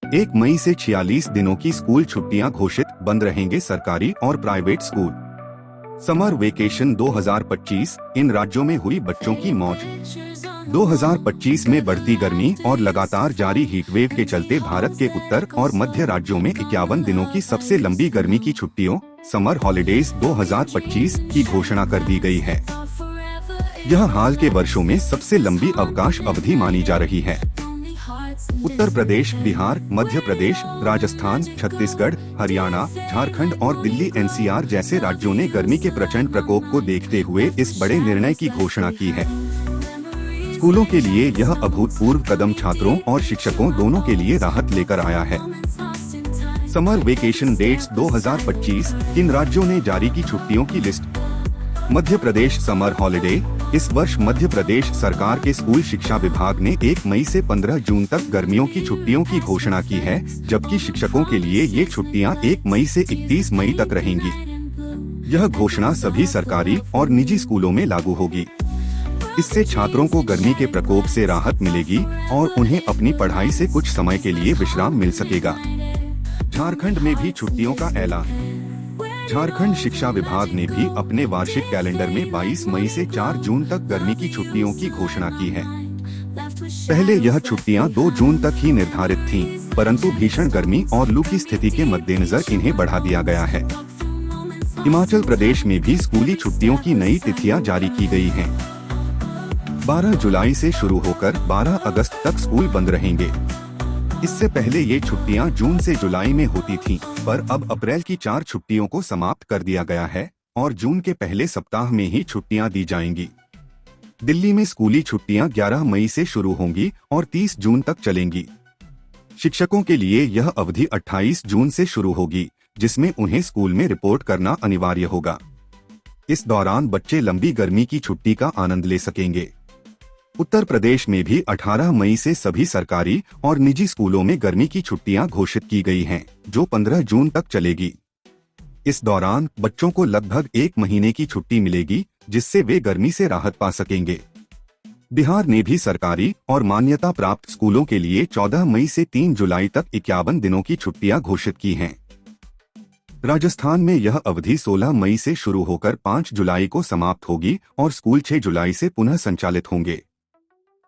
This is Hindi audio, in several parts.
1 मई से 46 दिनों की स्कूल छुट्टियां घोषित, बंद रहेंगे सरकारी और प्राइवेट स्कूल। समर वेकेशन 2025, इन राज्यों में हुई बच्चों की मौज। 2025 में बढ़ती गर्मी और लगातार जारी हीटवेव के चलते भारत के उत्तर और मध्य राज्यों में 51 दिनों की सबसे लंबी गर्मी की छुट्टियों समर हॉलिडेज 2025 की घोषणा कर दी गई है। यह हाल के वर्षों में सबसे लंबी अवकाश अवधि मानी जा रही है। उत्तर प्रदेश, बिहार, मध्य प्रदेश, राजस्थान, छत्तीसगढ़, हरियाणा, झारखंड और दिल्ली एनसीआर जैसे राज्यों ने गर्मी के प्रचंड प्रकोप को देखते हुए इस बड़े निर्णय की घोषणा की है। स्कूलों के लिए यह अभूतपूर्व कदम छात्रों और शिक्षकों दोनों के लिए राहत लेकर आया है। समर वेकेशन डेट्स 2025, किन राज्यों ने जारी की छुट्टियों की list. Madhya Pradesh summer holiday. इस वर्ष मध्य प्रदेश सरकार के स्कूल शिक्षा विभाग ने 1 मई से 15 जून तक गर्मियों की छुट्टियों की घोषणा की है, जबकि शिक्षकों के लिए ये छुट्टियां 1 मई से 31 मई तक रहेंगी। यह घोषणा सभी सरकारी और निजी स्कूलों में लागू होगी। इससे छात्रों को गर्मी के प्रकोप से राहत मिलेगी और उन्हें अपनी पढ़ाई से कुछ समय के लिए विश्राम मिल सकेगा। झारखंड में भी छुट्टियों का ऐलान। झारखंड शिक्षा विभाग ने भी अपने वार्षिक कैलेंडर में 22 मई से 4 जून तक गर्मी की छुट्टियों की घोषणा की है। पहले यह छुट्टियां 2 जून तक ही निर्धारित थीं, परंतु भीषण गर्मी और लू की स्थिति के मद्देनजर इन्हें बढ़ा दिया गया है। हिमाचल प्रदेश में भी स्कूली छुट्टियों की नई तिथियां जारी की गई हैं। 12 जुलाई से शुरू होकर 12 अगस्त तक स्कूल बंद रहेंगे। इससे पहले ये छुट्टियां जून से जुलाई में होती थीं, पर अब अप्रैल की 4 छुट्टियों को समाप्त कर दिया गया है और जून के पहले सप्ताह में ही छुट्टियां दी जाएंगी। दिल्ली में स्कूली छुट्टियां 11 मई से शुरू होंगी और 30 जून तक चलेंगी। शिक्षकों के लिए यह अवधि 28 जून से शुरू होगी, जिसमें उन्हें स्कूल में रिपोर्ट करना अनिवार्य होगा। इस दौरान बच्चे लंबी गर्मी की छुट्टी का आनंद ले सकेंगे। उत्तर प्रदेश में भी 18 मई से सभी सरकारी और निजी स्कूलों में गर्मी की छुट्टियां घोषित की गई हैं, जो 15 जून तक चलेगी। इस दौरान बच्चों को लगभग 1 महीने की छुट्टी मिलेगी, जिससे वे गर्मी से राहत पा सकेंगे। बिहार ने भी सरकारी और मान्यता प्राप्त स्कूलों के लिए 14 मई से 3 जुलाई तक 51 दिनों की छुट्टियां घोषित की हैं। राजस्थान में यह अवधि 16 मई से शुरू होकर 5 जुलाई को समाप्त होगी और स्कूल 6 जुलाई से पुनः संचालित होंगे।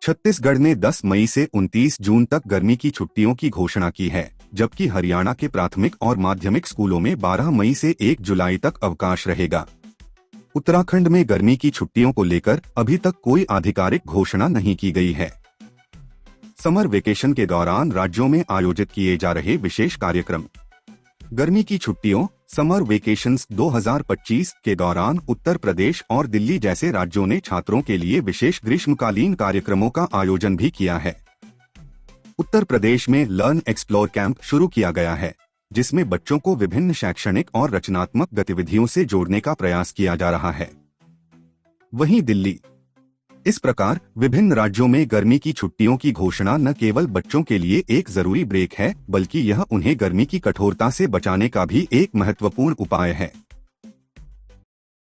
छत्तीसगढ़ ने 10 मई से 29 जून तक गर्मी की छुट्टियों की घोषणा की है, जबकि हरियाणा के प्राथमिक और माध्यमिक स्कूलों में 12 मई से 1 जुलाई तक अवकाश रहेगा। उत्तराखंड में गर्मी की छुट्टियों को लेकर अभी तक कोई आधिकारिक घोषणा नहीं की गई है। समर वेकेशन के दौरान राज्यों में आयोजित किए जा रहे विशेष कार्यक्रम। गर्मी की छुट्टियों समर वेकेशंस 2025 के दौरान उत्तर प्रदेश और दिल्ली जैसे राज्यों ने छात्रों के लिए विशेष ग्रीष्मकालीन कार्यक्रमों का आयोजन भी किया है। उत्तर प्रदेश में लर्न एक्सप्लोर कैंप शुरू किया गया है, जिसमें बच्चों को विभिन्न शैक्षणिक और रचनात्मक गतिविधियों से जोड़ने का प्रयास किया जा रहा है। वहीं दिल्ली। इस प्रकार विभिन्न राज्यों में गर्मी की छुट्टियों की घोषणा न केवल बच्चों के लिए एक जरूरी ब्रेक है, बल्कि यह उन्हें गर्मी की कठोरता से बचाने का भी एक महत्वपूर्ण उपाय है।